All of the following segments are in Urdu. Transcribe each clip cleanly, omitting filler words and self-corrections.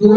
2,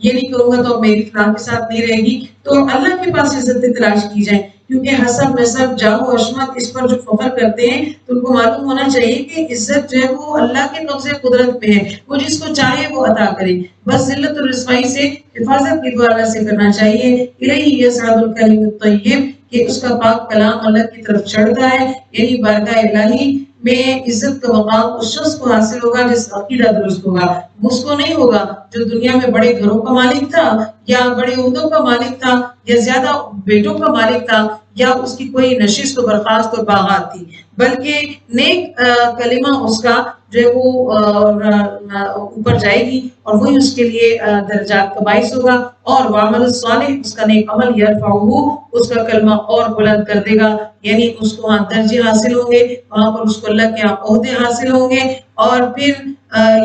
یہ نہیں کروں گا تو میری فلاں کے ساتھ نہیں رہے گی، تو اللہ کے پاس عزتیں تلاش کی جائیں، کیونکہ حسب نسب جاہ و عظمت اس پر جو فخر کرتے ہیں تو ان کو معلوم ہونا چاہیے کہ عزت جو ہے وہ اللہ کے قبضے قدرت پہ ہے، وہ جس کو چاہے وہ عطا کرے، بس ذلت اور رسوائی سے حفاظت کی دعا اللہ سے کرنا چاہیے۔ الیہ یصعد الکلم الطیب، کہ اس کا پاک کلام اللہ کی طرف چڑھتا ہے، یعنی بارگاہ الہی میں عزت کا مقام اس شخص کو حاصل ہوگا جس کا عقیدہ درست ہوگا، اس کو نہیں ہوگا جو دنیا میں بڑے گھروں کا مالک تھا یا بڑے عہدوں کا مالک تھا یا زیادہ بیٹوں کا مالک تھا یا اس کی کوئی نشست و برخاست اور باغات تھی، بلکہ نیک کلمہ اس کا جو ہے وہ اوپر جائے گی اور وہی اس کے لیے درجات کا باعث ہوگا، اور وعمل الصالح، اس کا نیک عمل یرفعہ، اس کا کلمہ اور بلند کر دے گا، یعنی اس کو وہاں درجے حاصل ہوں گے، وہاں پر اس کو اللہ کے یہاں عہدے حاصل ہوں گے، اور پھر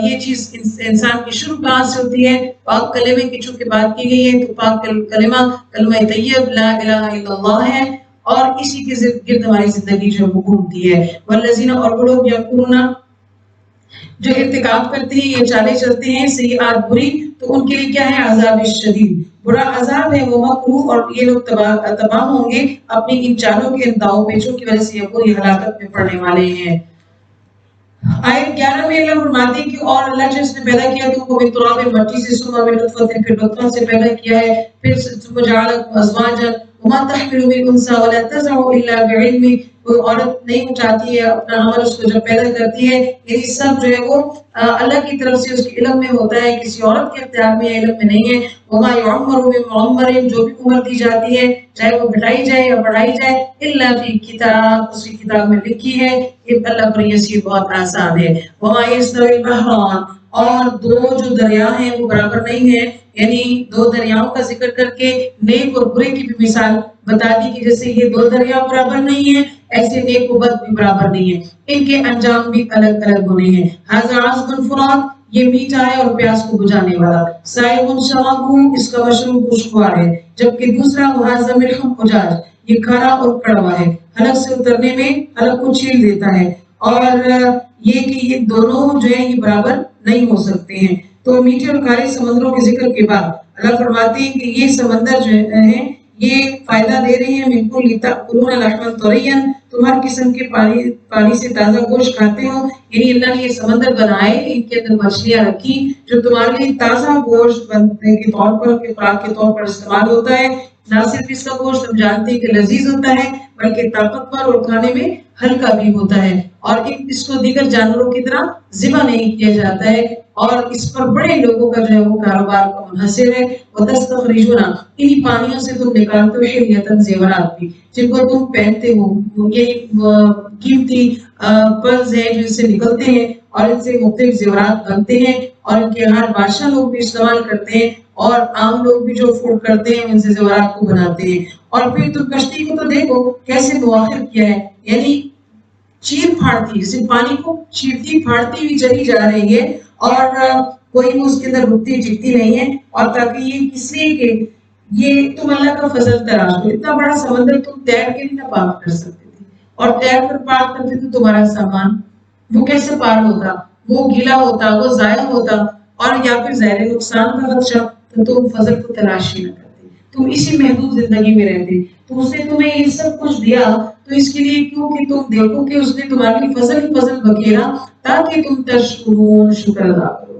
یہ چیز انسان کی شروع کہاں سے ہوتی ہے؟ پاک کلمے کی چونکہ بات کی گئی ہے تو پاک کلمہ طیب لا الہ الا اللہ ہے، اور اسی کے گرد ہماری زندگی جو وہ گھومتی ہے۔ والذین، اور وہ لوگ یقولون جو ارتکاب کرتے ہیں یہ چالے چلتے ہیں سیئات بری، تو ان کے لیے کیا ہے؟ عذاب شدید، برا عذاب ہے، وہ مکروہ، اور یہ لوگ تباہ ہوں گے اپنی ان چالوں کے ان داؤں پیچوں کی وجہ سے یہ بری ہلاکت میں پڑنے والے ہیں۔ آیت 11 میں اللہ فرماتے ہیں کہ اور اللہ جس نے پیدا کیا تم کو من تراب، مٹی سے، ثم من نطفۃ، پھر نطفہ سے پیدا کیا ہے، پھر ثم جعلکم ازواجا وما تحمل من انثى ولا تضع الا بعلمه، کوئی عورت نہیں اٹھاتی ہے اپنا حمل اس کو جب پیدا کرتی ہے، یہ سب جو ہے وہ اللہ کی طرف سے اس کے علم میں ہوتا ہے، کسی عورت کے اختیار میں علم میں نہیں ہے۔ وما يعمر من معمر، جو بھی عمر دی جاتی ہے چاہے وہ گھٹائی جائے یا بڑھائی جائے، الا فی کتاب، اس کی کتاب میں لکھی ہے، اللہ پر یسیر بہت آسان ہے۔ وما يستوي البحران، اور دو جو دریا ہیں وہ برابر نہیں ہیں، یعنی دو دریاؤں کا ذکر کر کے نیک اور برے کی بھی مثال بتا دی کہ جیسے یہ دو دریا برابر نہیں ہیں ایسے نیک و بد بھی برابر نہیں ہیں، ان کے انجام بھی الگ الگ ہونے ہیں۔ ھذا عذب فرات، یہ میٹھا ہے اور پیاس کو بجھانے والا، سائغ شرابہ، اس کا مشروب خوشگوار ہے، جبکہ دوسرا وھذا ملح اجاج، یہ کھارا اور کڑوا ہے، حلق سے اترنے میں حلق کو چھیل دیتا ہے، اور یہ کہ یہ دونوں جو ہیں یہ برابر نہیں ہو سکتے ہیں۔ تو میٹھے اور کھارے سمندروں کے ذکر کے بعد اللہ فرماتے ہیں کہ یہ سمندر جو ہیں یہ فائدہ دے رہے ہیں، من کل تأکلون لحما طریا، تم ہر قسم کے پانی سے تازہ گوشت کھاتے ہو، یعنی اللہ نے یہ سمندر بنائے، ان کے اندر مچھلیاں رکھی جو تمہارے لیے تازہ گوشت بننے کے طور پر، خوراک کے طور پر استعمال ہوتا ہے۔ نہ صرف اس کا گوشت ہم جانتے ہیں کہ لذیذ ہوتا ہے بلکہ طاقتور اور کھانے میں ہلکا بھی ہوتا ہے، اور اس کو دیگر جانوروں کی طرح ذبح نہیں کیا جاتا ہے، اور اس پر بڑے لوگوں کا جو ہے وہ کاروبار کا منحصر ہے۔ وَتَسْتَخْرِجُونَ، انہی پانیوں سے تم نکالتے ہو حلیۃ، زیورات بھی جن کو تم پہنتے ہو، یہ قیمتی پرز ہیں جن سے نکلتے ہیں اور ان سے مختلف زیورات بنتے ہیں، اور ان کے ہر بادشاہ لوگ بھی استعمال کرتے ہیں، اور عام لوگ بھی جو فوڈ کرتے ہیں ان سے زیورات کو بناتے ہیں۔ اور پھر تم کشتی کو تو دیکھو کیسے مؤخر کیا ہے، یعنی چیر پھاڑتی، صرف پانی کو چیرتی پھاڑتی ہوئی چلی جا رہی ہے، اور کوئی بھی اس کے اندر رکتی ٹکتی نہیں ہے، اور تاکہ یہ کس لیے کہ یہ تم اللہ کا فضل تراش ہو، اتنا بڑا سمندر تم تیر کے نہیں پار کر سکتے تھے، اور تیر کر پار کرتے تو تمہارا سامان وہ کیسے پار ہوتا، وہ گیلا ہوتا، وہ ضائع ہوتا، اور یا پھر ظاہر نقصان کا خدشہ، تو تم فضل کو تلاش ہی نہ کرتے، تم اسی محدود زندگی میں رہتے۔ تو اس نے تمہیں یہ سب کچھ دیا تو اس کے لیے کیوں کہ تم دیکھو کہ اس نے تمہارے لیے فضل ہی فضل بکھیرا تاکہ تم تشکرون، شکر ادا کرو۔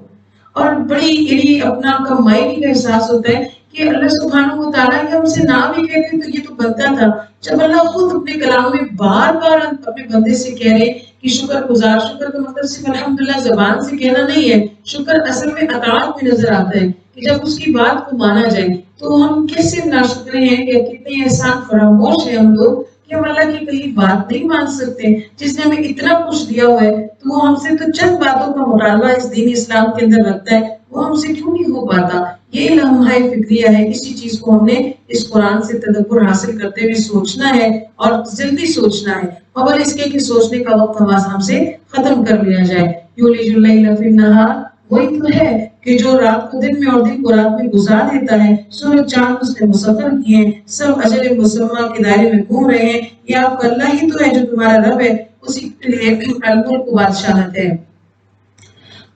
اور بڑی اپنا کمائی کا احساس ہوتا ہے کہ اللہ سبحانہ و تعالیٰ ہم سے نہ بھی کہتے تو یہ تو بنتا تھا، جب اللہ خود اپنے کلام میں بار بار اپنے بندے سے کہہ رہے کہ شکر گزار، شکر کا مطلب صرف الحمدللہ زبان سے کہنا نہیں ہے، شکر اصل میں اطاعت میں نظر آتا ہے کہ جب اس کی بات کو مانا جائے، تو ہم کیسے ناشکرے ہیں کہ کتنے احسان فراموش ہیں ہم لوگ کہ ہم اللہ کی کہیں بات نہیں مان سکتے، جس نے ہمیں اتنا کچھ دیا ہوا ہے تو وہ ہم سے تو چند باتوں کا مطالبہ اس دین اسلام کے اندر رکھتا ہے، وہ ہم سے کیوں نہیں ہو پاتا؟ یہ لمحہ فکریہ ہے، اسی چیز کو ہم نے اس قرآن سے تدبر حاصل کرتے ہوئے سوچنا ہے، اور جلدی سوچنا ہے، قبل اس کے کہ سوچنے کا وقت ہم سے ختم کر لیا جائے۔ یولج اللیل فی النہار، وہی تو ہے کہ جو رات کو دن میں اور دن کو رات میں گزار دیتا ہے، سورج چاند اس نے مسخر کیے ہیں، سب اجل مسمى کے دائرے میں گھوم رہے ہیں، یہ آپ کا اللہ ہی تو ہے جو تمہارا رب ہے، اسی کے لیے الملک و بادشاہت ہے۔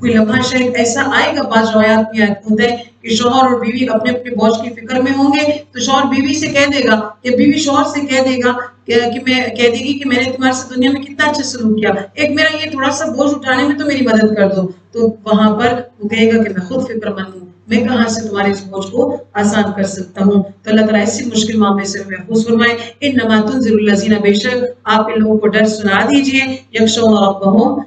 کوئی لمحہ شاید ایسا آئے گا، بعض روایات میں ہوتا ہے کہ شوہر اور بیوی اپنے اپنے بوجھ کی فکر میں ہوں گے، تو شوہر بیوی سے کہہ دے گا یا بیوی شوہر سے کہہ دے گا کہ میں کہہ دے گی کہ میں نے تمہارے سے دنیا میں کتنا اچھا سلوک کیا، ایک میرا یہ تھوڑا سا بوجھ اٹھانے میں تو میری مدد کر دو، تو وہاں پر وہ کہے گا کہ میں خود فکر مند ہوں، میں کہاں سے تمہارے اس بوجھ کو آسان کر سکتا ہوں۔ تو اللہ تعالیٰ اسی مشکل معاملے سے محفوظ فرمائے۔ انما تنذر الذین، بے شک آپ ان لوگوں کو ڈر سنا دیجئے، یخشون ربہم،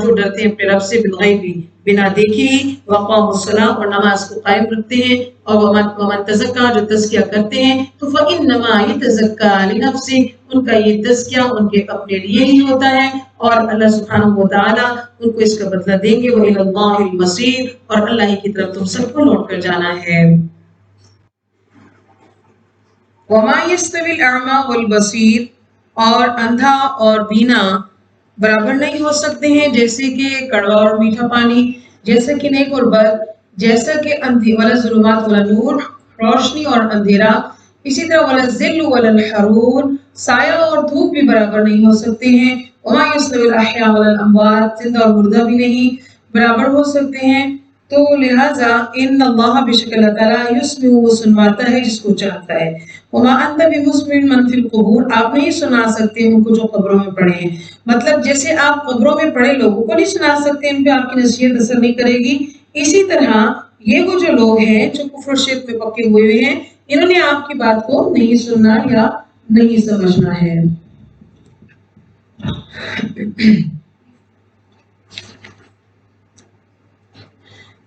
جو ڈرتے ہیں اپنے رب سے، بالغیب، بنا دیکھے ہی، وقام الصلاۃ، اور نماز کو قائم رکھتے ہیں، اور ومن تزکا، جو تزکیہ کرتے ہیں، تو فإنما یتزکا لنفسہ، ان کا یہ تزکیہ ان کے اپنے لیے ہی ہوتا ہے، اور اللہ سبحانہ و تعالیٰ ان کو اس کا بدلہ دیں گے۔ وإلی اللہ المصیر، اور اللہ ہی کی طرف تم سب کو لوٹ کر جانا ہے۔ وما یستوی الاعمی والبصیر، اور اندھا اور بینا برابر نہیں ہو سکتے ہیں، جیسے کہ کڑوا اور میٹھا پانی، جیسا کہ نیک اور بد، جیسا کہ ولا ظلمات ولا نور، روشنی اور اندھیرا، اسی طرح ولا ظل ولا الحرور، سایہ اور دھوپ بھی برابر نہیں ہو سکتے ہیں۔ وما یستوی الاحیاء ولا الاموات، زندہ اور مردہ بھی نہیں برابر ہو سکتے ہیں۔ تو لہٰذا ان اللہ، بے شک اللہ تعالیٰ، یسمع، وہ سنواتا ہے جس کو چاہتا ہے۔ وما انت بمسمع من فی القبور، آپ نہیں سنا سکتے ان کو جو قبروں میں پڑے ہیں، مطلب جیسے آپ قبروں میں پڑے لوگوں کو نہیں سنا سکتے، ان پہ آپ کی نصیحت اثر نہیں کرے گی، اسی طرح یہ وہ جو لوگ ہیں جو کفر و شرک میں پکے ہوئے ہیں، انہوں نے آپ کی بات کو نہیں سننا یا نہیں سمجھنا ہے۔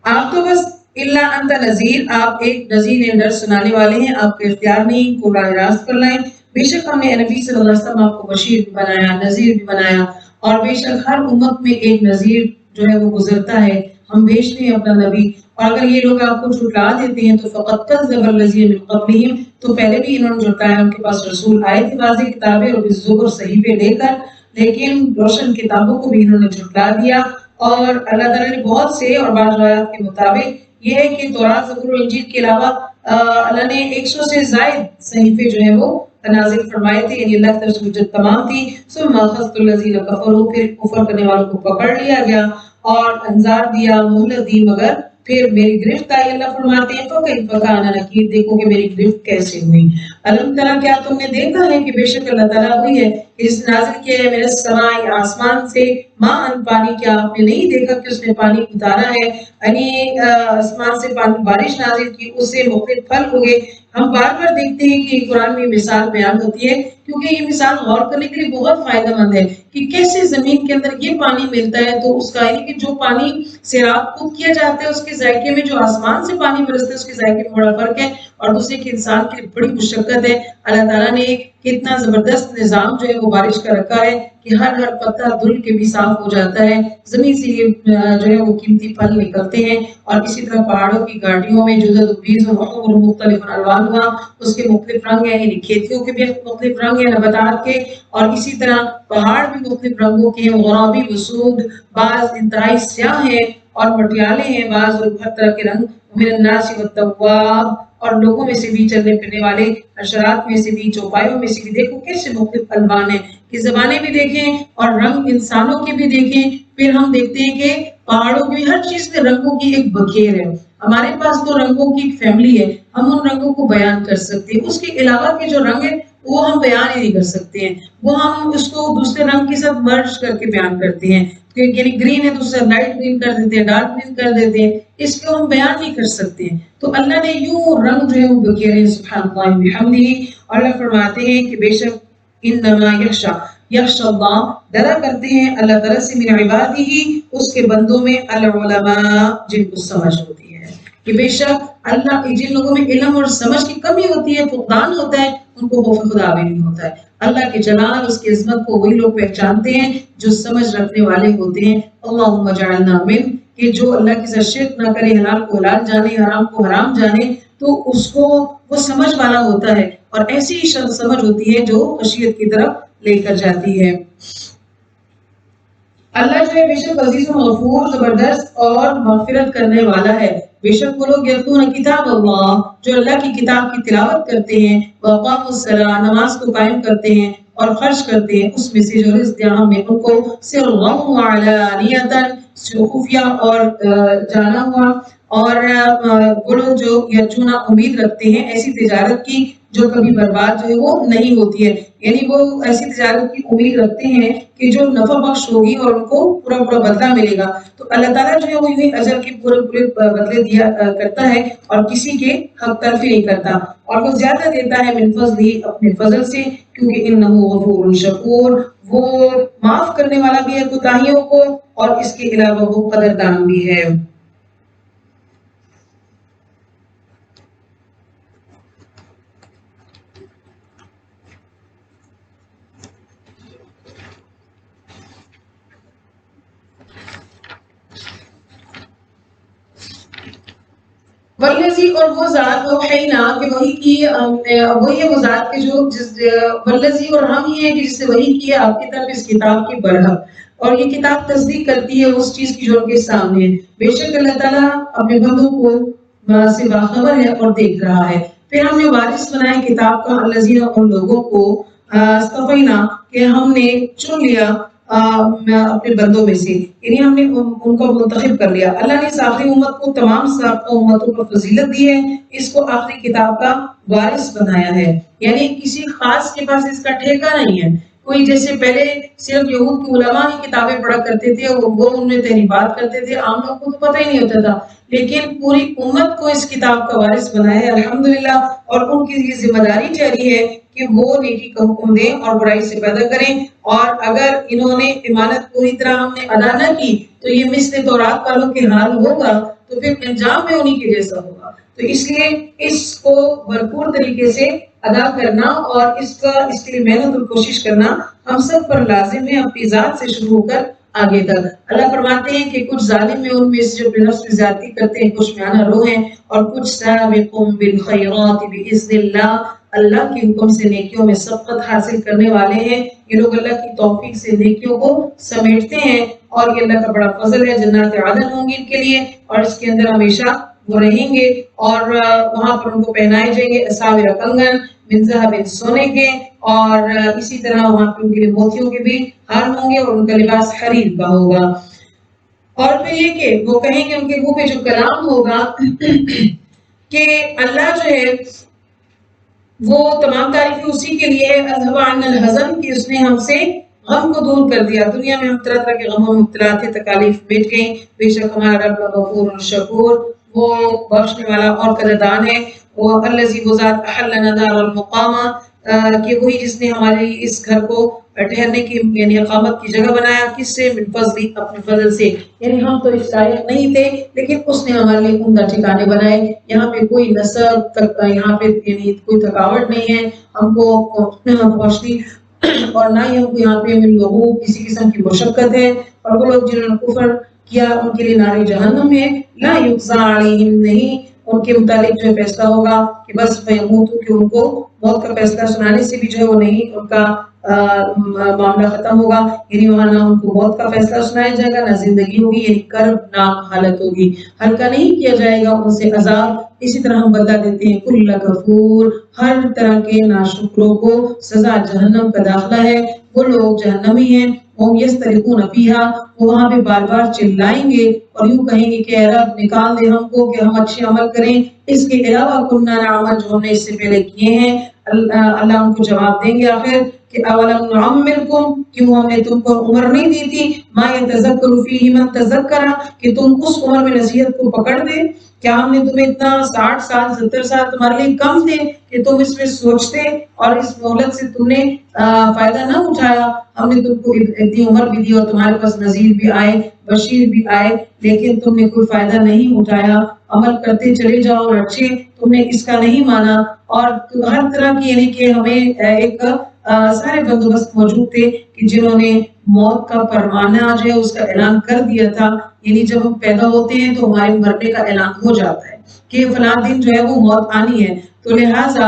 آپ تو بس الا انت نذیر، آپ ایک نذیر، ڈر سنانے والے ہیں، آپ کا اختیار نہیں کو راہ راست پر لائیں۔ بے شک ہم نے نبی صلی اللہ علیہ وسلم آپ کو بشیر بھی بنایا، نذیر بھی بنایا، اور بے شک ہر امت میں ایک نذیر جو ہے وہ گزرتا ہے، ہم بھیجتے ہیں اپنا نبی، اور اگر یہ لوگ آپ کو جھٹلا دیتے ہیں تو فقط کذب الذین من قبلہم، تو پہلے بھی انہوں نے جھٹلایا، ان کے پاس رسول آئے تھے واضح کتابیں اور بالزبر صحیفے لے کر، لیکن روشن کتابوں کو بھی انہوں نے جھٹلا دیا۔ اور اللہ تعالیٰ نے بہت سے، اور بعض روایات کے مطابق یہ ہے کہ تورات، زبور اور انجیل کے علاوہ اللہ نے 100 سے زائد صحیفے جو ہیں وہ نازل فرمائے تھے، یعنی اللہ کی طرف سے حجت تمام تھی۔ ثم اخذت الذین کفروا، پھر کفر کرنے والوں کو پکڑ لیا گیا اور انذار دیا، مہلت دی، مگر پھر میری گرفت آئی۔ اللہ فرماتے ہیں فَكَيْفَ كَانَ نَكِيرِ، دیکھو کہ میری گرفت کیسے ہوئی۔ الم ترى، کیا تم نے دیکھا ہے کہ بے شک اللہ تعالیٰ ہوئی ہے کہ اس نے نازل کیا ہے میرے سمائی، آسمان سے، ماء، پانی، کیا آپ نے نہیں دیکھا کہ اس نے پانی اتارا ہے، یعنی آسمان سے پانی، بارش نازل کی، اس سے مختلف پھل ہوئے۔ ہم بار بار دیکھتے ہیں کہ قرآن میں مثال بیان ہوتی ہے، کیونکہ یہ مثال غور کرنے کے لیے بہت فائدہ مند ہے کہ کیسے زمین کے اندر یہ پانی ملتا ہے، تو اس کا یعنی کہ جو پانی سیراب خود کیا جاتا ہے اس کے ذائقے میں، جو آسمان سے پانی برستا ہے اس کے ذائقے میں بڑا فرق ہے، اور دوسرے کہ انسان کے لیے بڑی مشقت ہے۔ اللہ تعالیٰ نے کتنا زبردست نظام جو ہے وہ بارش کا رکھا ہے کہ ہر پتا دھل کے بھی صاف ہو جاتا ہے، زمین سے یہ جو ہے وہ قیمتی پھل نکلتے ہیں، اور اسی طرح پہاڑوں کی گاڑیوں میں جدد البیض اور مختلف الوان ہوا، اس کے مختلف رنگ ہیں، یعنی کھیتیوں کے بھی مختلف رنگ ہیں نباتات کے، اور اسی طرح پہاڑ بھی مختلف رنگوں کے ہیں، غرابی وسود، بعض انتہائی سیاہ ہیں اور مٹیالے ہیں، بعض ہر طرح کے رنگ، من الناس والدواب، اور لوگوں میں سے بھی، چلنے پھرنے والے حشرات میں سے بھی، چوپایوں میں سے بھی، دیکھو کیسے مختلف الوان ہیں کہ زبانیں بھی دیکھیں اور رنگ انسانوں کے بھی دیکھیں۔ پھر ہم دیکھتے ہیں کہ پہاڑوں کی ہر چیز میں رنگوں کی ایک بکھیر ہے، ہمارے پاس تو رنگوں کی ایک فیملی ہے، ہم ان رنگوں کو بیان کر سکتے ہیں، اس کے علاوہ کے جو رنگ ہے وہ ہم بیان ہی نہیں کر سکتے ہیں، وہ ہم اس کو دوسرے رنگ کے ساتھ مرج کر کے بیان کرتے ہیں، یعنی گرین ہے تو اسے لائٹ گرین کر دیتے ہیں، ڈارک گرین کر دیتے ہیں، اس کو ہم بیان نہیں کر سکتے ہیں۔ تو اللہ نے یوں رنگ جو ہے وہ بکھیرے، سبحان اللہ بحمدہ، اور اللہ فرماتے ہیں کہ بے شک انما یخشی اللہ، ڈرا کرتے ہیں اللہ تعالیٰ سے، من عبادہ، اس کے بندوں میں، العلماء، جن کو سمجھ ہوتی ہے، کہ بے شک اللہ، جن لوگوں میں علم اور سمجھ کی کمی ہوتی ہے، فقدان ہوتا ہے، ان کو خوف خدا بھی نہیں ہوتا ہے۔ اللہ کے جلال، اس کی عظمت کو وہی لوگ پہچانتے ہیں جو سمجھ رکھنے والے ہوتے ہیں۔ اللہم اجعلنا من، کہ جو اللہ کے ساتھ شرک نہ کرے، حلال کو حلال جانے، حرام کو حرام جانے، تو اس کو وہ سمجھ والا ہوتا ہے، اور ایسی ہی سمجھ ہوتی ہے جو خشیت کی طرف لے کر جاتی ہے۔ اللہ جو ہے بے شک عزیز و غفور، زبردست اور مغفرت کرنے والا ہے۔ بے شک وہ لوگ یتلون کتاب اللہ، جو اللہ کی کتاب کی تلاوت کرتے ہیں، واقاموا الصلاۃ، نماز کو قائم کرتے ہیں، اور خرچ کرتے ہیں اس میں سے جو رزق دیا ہم نے ان کو سرًا وعلانیۃ، خفیہ اور جانا ہوا، اور وہ لوگ جو یرجون امید رکھتے ہیں ایسی تجارت کی جو کبھی برباد جو ہے وہ نہیں ہوتی ہے، یعنی وہ ایسی تجارت کی امید رکھتے ہیں کہ جو نفع بخش ہوگی اور ان کو پورا پورا بدلہ ملے گا۔ تو اللہ تعالیٰ جو ہے وہ یوں اجر کے پورے پورے بدلے دیا کرتا ہے اور کسی کے حق تلفی نہیں کرتا، اور وہ زیادہ دیتا ہے من فضلہ اپنے فضل سے، کیونکہ انہ غفور شکور، وہ معاف کرنے والا بھی ہے کوتاہیوں کو اور اس کے علاوہ وہ قدردان بھی ہے۔ والذی، اور وہ ذات اوحینا کہ وہی کی، وہی ہے وہ ذات کے جو والذی، اور ہم ہی ہیں کہ جس سے وہی کیا آپ کی طرف اس کتاب کی برحق، اور یہ کتاب تصدیق کرتی ہے اس چیز کی جو ان کے سامنے ہے، بے شک اللہ تعالیٰ اپنے بندوں کو سے باخبر ہے اور دیکھ رہا ہے۔ پھر ہم نے وارث بنائے کتاب کا الذین، ان لوگوں کو اصطفینا کہ ہم نے چن لیا اپنے بندوں میں سے، یعنی ہم نے ان کو منتخب کر لیا۔ اللہ نے اس آخری امت کو تمام سابقہ امتوں پر فضیلت دی ہے، اس کو آخری کتاب کا وارث بنایا ہے، یعنی کسی خاص کے پاس اس کا ٹھیکہ نہیں ہے۔ کوئی جیسے پہلے صرف یہود کے علماء ہی کتابیں پڑھا کرتے تھے، وہ ان میں تحریفات کرتے تھے، عام لوگوں کو تو پتہ ہی نہیں ہوتا تھا، لیکن پوری امت کو اس کتاب کا وارث بنایا ہے الحمدللہ، اور ان کی یہ ذمہ داری ٹھہری ہے کہ وہ نیکی کا حکم دیں اور برائی سے پیدا کریں، اور اگر انہوں نے امانت پوری طرح ہم نے ادا نہ کی تو یہ مثل تورات والوں کے حال ہوگا، تو پھر انجام میں انہی کے جیسا ہوگا۔ تو اس لیے اس کو بھرپور طریقے سے ادا کرنا اور اس کے لیے محنت اور کوشش کرنا ہم سب پر لازم ہے، اپنی ذات سے شروع ہو کر آگے تک۔ اللہ فرماتے ہیں کہ کچھ ظالم ہیں ان میں سے جو اپنے نفس کی زیادتی کرتے ہیں، کچھ میانہ رو ہیں، اور کچھ سابقون بالخیرات باذن اللہ، اللہ کے حکم سے نیکیوں میں سبقت حاصل کرنے والے ہیں۔ یہ لوگ اللہ کی توفیق سے نیکیوں کو سمیٹتے ہیں، اور یہ اللہ کا بڑا فضل ہے۔ جنات عدن ہوں گی ان کے لیے، اور اس کے اندر ہمیشہ وہ رہیں گے، اور وہاں پر ان کو پہنائے جائیں گے اساور کنگن من ذهب، سونے کے، اور اسی طرح وہاں پہ ان کے لیے موتیوں کے بھی ہار ہوں گے، اور ان کا لباس حریر کا ہوگا۔ اور پھر یہ کہ وہ کہیں گے ان کے منہ پہ جو کلام ہوگا کہ اللہ جو ہے وہ تمام تعریفیں اسی کے لیے ہے، اذهب عنا الحزن، کہ اس نے ہم سے غم کو دور کر دیا۔ دنیا میں ہم طرح طرح کے غموں میں مبتلا تھے، تکالیف مٹ گئیں، بے شک ہمارا رب غفور شکور، وہ بخشنے والا اور قدردان ہے۔ وہ الذی، وہ ذات احلنا دار المقامہ، کہ وہی جس نے ہمارے اس گھر کو ٹھہرنے کی یعنی اقامت کی جگہ بنایا، کس سے؟ من فضل، اپنے فضل سے، یعنی ہم تو اس لائق نہیں تھے لیکن اس نے ہمارے لیے عمدہ ٹھکانے بنائے۔ یہاں پہ کوئی نسب تک، یہاں پہ یعنی کوئی تھکاوٹ نہیں ہے ہم کو پہنچتی، اور نہ ہی ہم کو یہاں پہ من لغوب کسی قسم کی مشقت ہے۔ اور وہ لوگ جنہوں نے کفر کیا ان کے لیے نار جہنم ہے، لا یقضی علیہم، نہیں ان کے متعلق جو فیصلہ ہوگا کہ بس فیموتو، کہ ان کو موت کا فیصلہ سنانے سے بھی جو ہے وہ نہیں ان کا معاملہ ختم ہوگا، یعنی وہاں نہ ان کو موت کا فیصلہ سنایا جائے گا، نہ زندگی ہوگی یعنی کرب ناک حالت ہوگی، ہلکا نہیں کیا جائے گا ان سے عذاب۔ اسی طرح ہم بدلہ دیتے ہیں کل کفور، ہر طرح کے ناشکروں کو سزا جہنم کا داخلہ ہے۔ وہ لوگ جہنمی ہیں، وہ یسترقون فیہا، وہ وہاں پہ بار بار چلائیں گے اور یوں کہیں گے کہ اے رب نکال دے ہم کو کہ ہم اچھے عمل کریں، اس کے علاوہ کننا نعمل، جو ہم نے اس سے پہلے کیے ہیں۔ اللہ ان کو جواب دیں گے آخر کہ اولم نعمرکم، کیوں ہم نے تم کو عمر نہیں دی تھی، ما یتذکر فیہ من تذکر، کہ تم اس عمر میں نصیحت کو پکڑ دے، کیا ہم نے تمہیں اتنا 60 سال 70 سال تمہارے لیے کم تھے کہ تم اس میں سوچتے اور اس مہلت سے تم نے فائدہ نہ اٹھایا؟ ہم نے تم کو اتنی عمر بھی دی اور تمہارے پاس نذیر بھی آئے، بشیر بھی آئے، لیکن تم نے کوئی فائدہ نہیں اٹھایا۔ عمل کرتے چلے جاؤ اور اچھے، تم نے اس کا نہیں مانا، اور ہر طرح کی یعنی کہ ہمیں ایک سارے بندوبست موجود تھے کہ جنہوں نے موت کا پروانہ جو ہے اس کا اعلان کر دیا تھا، یعنی جب ہم پیدا ہوتے ہیں تو ہمارے مرنے کا اعلان ہو جاتا ہے کہ فلاں دن جو ہے وہ موت آنی ہے، تو لہٰذا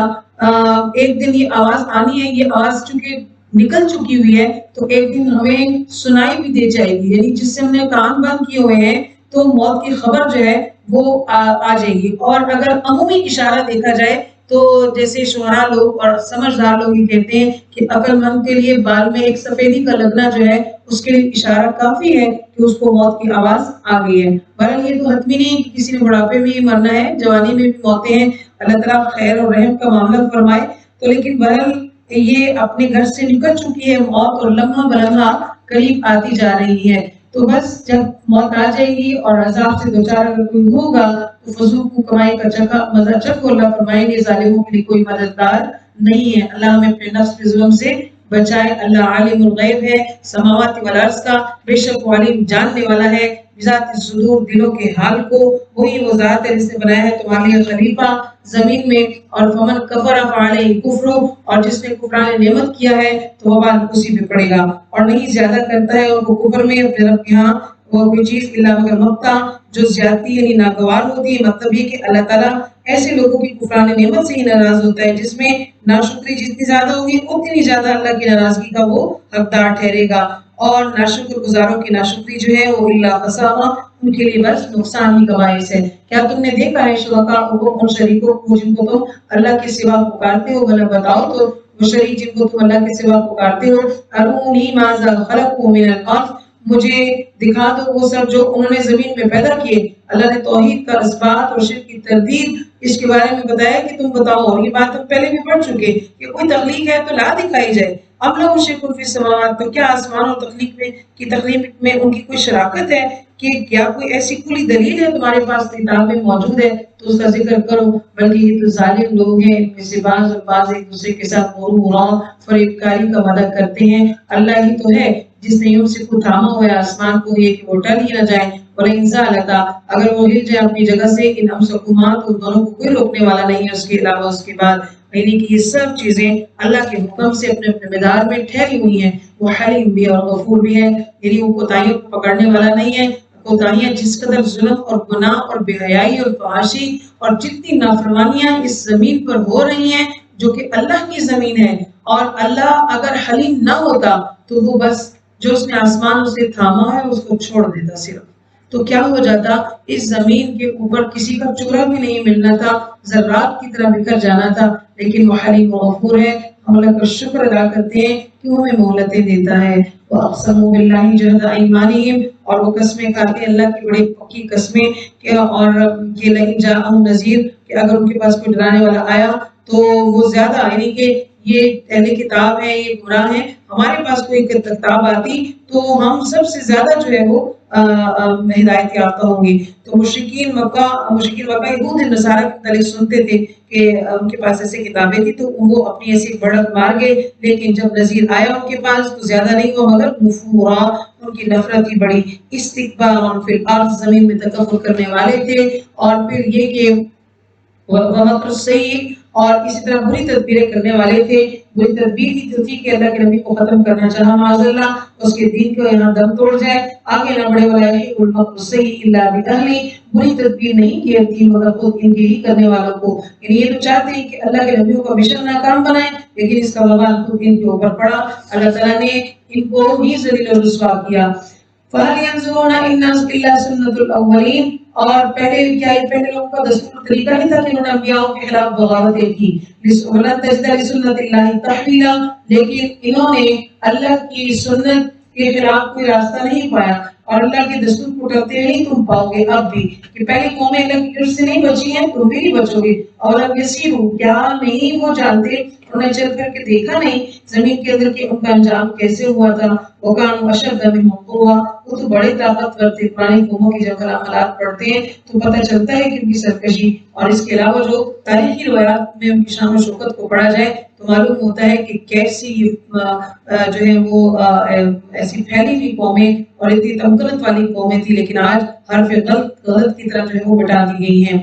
ایک دن یہ آواز آنی ہے، یہ آواز چونکہ نکل چکی ہوئی ہے تو ایک دن ہمیں سنائی بھی دے جائے گی، یعنی جس سے ہم نے کان بند کیے ہوئے ہیں تو موت کی خبر جو ہے وہ آ جائے گی۔ اور اگر عمومی اشارہ دیکھا جائے تو جیسے شعراء لوگ اور سمجھدار لوگ یہ کہتے ہیں کہ عقل مند کے لیے بال میں ایک سفیدی کا لگنا جو ہے اس کے لیے اشارہ کافی ہے کہ اس کو موت کی آواز آ گئی ہے۔ بہرحال یہ تو حتمی نہیں کہ کسی نے بڑھاپے میں ہی مرنا ہے، جوانی میں بھی موتیں ہیں، اللہ تعالیٰ خیر اور رحم کا معاملہ فرمائے۔ تو لیکن بہرحال یہ اپنے گھر سے نکل چکی ہے موت اور لمحہ بلمحہ قریب آتی جا رہی ہے۔ تو بس جب موت آ جائے گی اور عذاب سے دوچار اگر کوئی ہوگا تو فضول کو کمائی کا چکا مزہ چکو، اللہ فرمائیں گے ظالموں کے لیے کوئی مددگار نہیں ہے۔ اللہ ہمیں اپنے نفس کے ظلم سے بچائے۔ اللہ عالم الغیب ہے سماوات والارض کا، بے شک وہ علیم جاننے والا ہے بذات الصدور دلوں کے حال کو۔ وہی وہ ذات ہے جس نے بنایا ہے تمہارے لیے خلیفہ زمین میں، اور فمن کفر فعلیہ کفر، اور جس نے کفران نعمت کیا ہے تو وبال اسی پہ پڑے گا، اور نہیں زیادہ کرتا ہے اور وہ کفر میں اپنے رب کے ہاں وہ کوئی چیز الا مگر مقتا جو زیادتی یعنی ناگوار ہوتی ہے۔ مطلب یہ کہ اللہ تعالیٰ ایسے لوگوں کی کفران نعمت سے ہی ناراض ہوتا ہے جس میں ناشکری جتنی زیادہ ہوگی اتنی زیادہ اللہ کی ناراضگی کا وہ حقدار ٹھہرے گا، اور ناشکر گزاروں کی ناشکری جو ہے وہ اللہ خسارہ، ان کے لیے بس نقصان ہی کا باعث ہے۔ کیا تم نے دیکھا ہے شرکاء کو، ان شریکوں کو جن کو تم اللہ کے سوا پکارتے ہو، بھلا بتاؤ تو وہ شریک جن کو تم اللہ کے سوا پکارتے ہو، ارونی ماذا خلقوا من الارض، مجھے دکھا دو وہ سب جو انہوں نے زمین میں پیدا کیے۔ اللہ نے توحید کا اثبات اور شرک کی تردید اس کے بارے میں بتایا کہ تم بتاؤ، اور یہ بات ہم پہلے بھی پڑھ چکے کہ کوئی تخلیق ہے تو لا دکھائی جائے۔ اب لوگ شرک فی السماوات، تو کیا آسمان اور تخلیق میں ان کی کوئی شراکت ہے؟ کہ کیا کوئی ایسی کھلی دلیل ہے تمہارے پاس کتاب میں موجود ہے تو اس کا ذکر کرو، بلکہ یہ تو ظالم لوگ ہیں، ان میں سے بعض اور بعض ایک دوسرے کے ساتھ فریب کاری کا وعدہ کرتے ہیں۔ اللہ ہی تو ہے جس نے یوں سے کو تھاما ہوا ہے آسمان کو، یہ کہ وہ ٹل ہی نہ جائے، وَلَئِن زَالَتَا، اگر وہ ہل جائے اپنی جگہ سے، ان امسکہما، تو ان دونوں کو کوئی روکنے والا نہیں ہے اس کے علاوہ اس کے بعد۔ یعنی کہ یہ سب چیزیں اللہ کے حکم سے اپنے اپنے مدار میں ٹھہری ہوئی ہیں۔ وہ حلیم بھی اور غفور بھی ہے، یعنی وہ کوتاہیوں کو پکڑنے والا نہیں ہے۔ کوتاہیاں جس قدر ظلم اور گناہ اور بے حیائی اور فحاشی اور جتنی نافرمانیاں اس زمین پر ہو رہی ہیں جو کہ اللہ کی زمین ہے، اور اللہ اگر حلیم نہ ہوتا تو وہ بس جو اس نے آسمانوں سے تھاما ہے اس کو چھوڑ دیتا صرف، تو کیا ہو جاتا؟ اس زمین کے اوپر کسی کا چورا بھی نہیں ملنا تھا، ذرات کی طرح بکھر جانا تھا۔ لیکن وہ حلیم و غفور ہے، ہم اللہ کا شکر ادا کرتے ہیں کہ وہ ہمیں مہلتیں دیتا ہے۔ وَأَقْسَمُوا بِاللَّهِ جَهْدَ أَيْمَانِهِمْ، اور وہ قسمیں کھاتے ہیں اللہ کی بڑی پکی قسمیں کہ اور کہ لَئِن جَاءَهُمْ نَذِيرٌ، کہ اگر ان کے پاس کوئی ڈرانے والا آیا تو وہ زیادہ، یعنی کہ یہ اہل کتاب ہے، یہ گمراہ ہیں، ہمارے پاس کوئی کتاب آتی تو ہم سب سے زیادہ جو ہے وہ ہدایت یافتہ ہوں گی۔ تو مشرکین مکہ یہود نصارہ کے متعلق سنتے تھے کہ ان کے پاس ایسے کتابیں تھی تو وہ اپنی ایسی بڑک مار گئے، لیکن جب نذیر آیا ان کے پاس تو زیادہ نہیں ہوا مگر نفورا، ان کی نفرت ہی بڑی، استکبارا فی الارض، زمین میں تکبر کرنے والے تھے، اور پھر یہ کہ ومکر السیئ، اور اسی طرح بری تدبیریں کرنے والے تھے۔ بری تدبیر کی تو تھی کہ اللہ کے نبی کو ختم کرنا چاہا معاذ اللہ، اس کے دین کو یہاں دم توڑ جائے، آگے نہ بڑھے، ولا یحیق المکر السیئ الا باہلہ، بری تدبیر نہیں کیتی مگر خود ان کے ہی کرنے والوں کو، یعنی یہ تو چاہتے ہیں کہ اللہ کے نبیوں کا مشن ناکام بنائیں، لیکن اس کا وبال خود ان کے اوپر پڑا، اللہ تعالیٰ نے ان کو ہی ذلیل و رسوا کیا۔ فَهَلْ يَنظُرُونَ إِلَّا سُنَّتُ الْأَوَّلِينَ، اور پہلے لوگوں کا دستور طریقہ نہیں تھا کہ انہوں نے انبیاءوں کے خلاف بغاوتیں کی، وَلَن تَجِدَ لِسُنَّتِ اللَّهِ تَحْوِيلًا، لیکن انہوں نے اللہ کی سنت کے خلاف کوئی راستہ نہیں پایا، اور اللہ کے دستور کو ٹلتے نہیں تم پاؤ گے اب بھی، کہ پہلی قومیں اللہ کی گرفت سے نہیں بچی ہیں تم بھی نہیں بچو گے۔ اور اب یسیرو، کیا نہیں وہ جانتے، انہوں نے چل کر کے دیکھا نہیں زمین کے اندر کہ ان کا انجام کیسے ہوا تھا، وَكَانُوا أَشَدَّ مِنْهُمْ قُوَّةً، وہ تو بڑے طاقتور تھے۔ پرانی قوموں کی جب علامات پڑھتے ہیں تو پتہ چلتا ہے کہ ان کی سرکشی، اور اس کے علاوہ جو تاریخی روایات میں ان کی شان و شوکت کو پڑھا جائے تو معلوم ہوتا ہے کہ کیسی جو ہے وہ ایسی پھیلی ہوئی قومیں اور اتنی تمکنت والی قومیں تھی، لیکن آج حرف غلط کی طرف جو ہے وہ بٹا دی گئی ہیں۔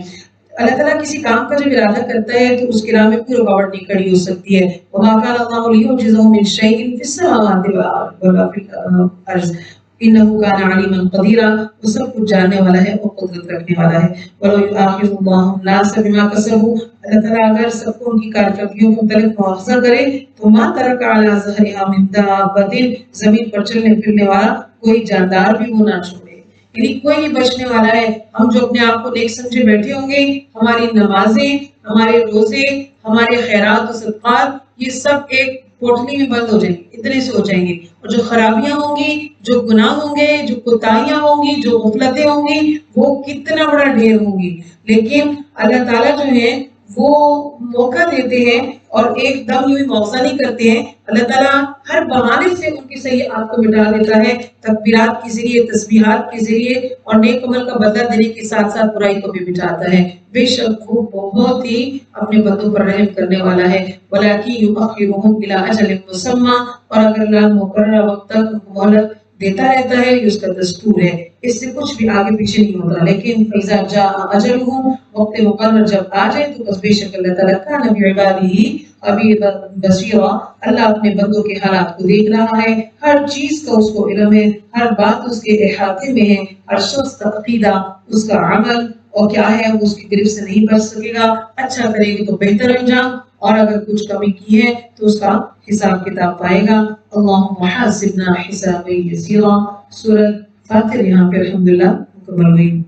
اللہ تعالیٰ کسی کام کا جب ارادہ کرتا ہے تو اس کے راہ میں کوئی رکاوٹ نہیں کھڑی ہو سکتی ہے۔ وَمَا كَانَ اللَّهُ لِيُعْجِزَهُ مِنْ شَيْءٍ فِي السَّمَاوَاتِ وَلَا فِي الْأَرْضِ إِنَّهُ كَانَ عَلِيمًا قَدِيرًا، وہ سب کچھ جاننے والا ہے اور قدرت رکھنے والا ہے۔ وَلَوْ يُؤَاخِذُ اللَّهُ النَّاسَ بِمَا كَسَبُوا، اللہ تعالیٰ اگر سب کو ان کی کارکردگیوں کے متعلق مواخذہ کرے تو مَا تَرَكَ عَلَىٰ ظَهْرِهَا مِن دَابَّةٍ، زمین پر چلنے پھرنے والا کوئی جاندار بھی وہ نہ چھوڑے، یعنی کوئی نہیں بچنے والا ہے۔ ہم جو اپنے آپ کو نیک سمجھے بیٹھے ہوں گے، ہماری نمازیں، ہمارے روزے، ہمارے خیرات و صدقات، یہ سب ایک پوٹلی میں بند ہو جائیں گے، اتنے سے ہو جائیں گے۔ اور جو خرابیاں ہوں گی، جو گناہ ہوں گے، جو کوتاہیاں ہوں گی، جو غفلتیں ہوں گی، وہ کتنا بڑا ڈھیر ہوں گی۔ لیکن اللہ تعالیٰ جو ہے وہ موقع دیتے ہیں اور ایک دم یوں مؤاخذہ نہیں کرتے ہیں۔ اللہ تعالیٰ ہر بہانے سے ان کی سیئات کو مٹا دیتا ہے، تکبیرات کے ذریعے، تسبیحات کے ذریعے، اور نیک عمل کا بدلہ دینے کے ساتھ ساتھ برائی کو بھی مٹاتا ہے۔ بے شک وہ بہت ہی اپنے بندوں پر رحم کرنے والا ہے۔ وَلَٰكِن يُؤَخِّرُهُمْ إِلَىٰ أَجَلٍ مُّسَمًّى، اور اگر اللہ مقررہ وقت تک ان کو مہلت دیتا رہتا ہے، یہ اس کا دستور ہے، اس سے کچھ بھی آگے پیچھے نہیں ہوتا۔ لیکن فَإِذَا جَاءَ أَجَلُهُمْ، وقت مقرر جب آ جائے تو بس بے شک اللہ تعالیٰ كَانَ بِعِبَادِهِ خبیر بصیرا، اللہ اپنے بندوں کے حالات کو دیکھ رہا ہے، ہر چیز کا اس کو علم ہے، ہر بات اس کے احاطے میں ہے، ہر شخص کا عقیدہ، اس کا عمل اور کیا ہے وہ اس کی گرفت سے نہیں بچ سکے گا۔ اچھا کرے گی تو بہتر انجام، اور اگر کچھ کمی کی ہے تو اس کا حساب کتاب پائے گا۔ اللہم حاسبنا حسابا یسیرا۔ سورۃ فاتر یہاں پہ الحمدللہ مکمل ہوئی۔